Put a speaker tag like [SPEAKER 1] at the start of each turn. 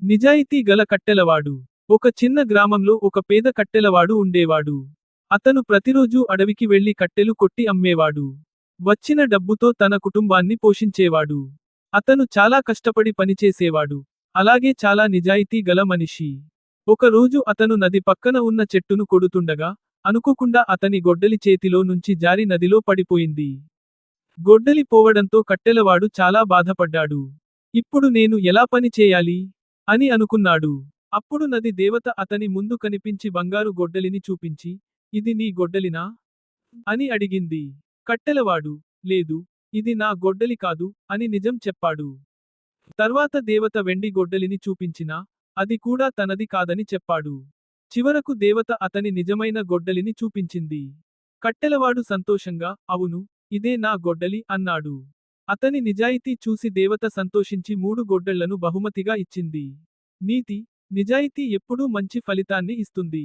[SPEAKER 1] నిజాయితీ గల కట్టెలవాడు. ఒక చిన్న గ్రామంలో ఒక పేద కట్టెలవాడు ఉండేవాడు. అతను ప్రతిరోజూ అడవికి వెళ్లి కట్టెలు కొట్టి అమ్మేవాడు. వచ్చిన డబ్బుతో తన కుటుంబాన్ని పోషించేవాడు. అతను చాలా కష్టపడి పనిచేసేవాడు. అలాగే చాలా నిజాయితీ గల మనిషి. ఒక రోజు అతను నది పక్కన ఉన్న చెట్టును కొడుతుండగా, అనుకోకుండా అతని గొడ్డలి చేతిలో నుంచి జారి నదిలో పడిపోయింది. గొడ్డలి పోవడంతో కట్టెలవాడు చాలా బాధపడ్డాడు. ఇప్పుడు నేను ఎలా పని చేయాలి? అని అనుకున్నాడు. అప్పుడు నది దేవత అతని ముందు కనిపించి బంగారు గొడ్డలిని చూపించి, ఇది నీ గొడ్డలినా? అని అడిగింది. కట్టెలవాడు, లేదు, ఇది నా గొడ్డలి కాదు, అని నిజం చెప్పాడు. తర్వాత దేవత వెండి గొడ్డలిని చూపించినా, అది కూడా తనది కాదని చెప్పాడు. చివరకు దేవత అతని నిజమైన గొడ్డలిని చూపించింది. కట్టెలవాడు సంతోషంగా, అవును, ఇదే నా గొడ్డలి అన్నాడు. అతని నిజాయితీ చూసి దేవత సంతోషించి 3 గొడ్డళ్లను బహుమతిగా ఇచ్చింది. నీతి, నిజాయితీ ఎప్పుడూ మంచి ఫలితాన్ని ఇస్తుంది.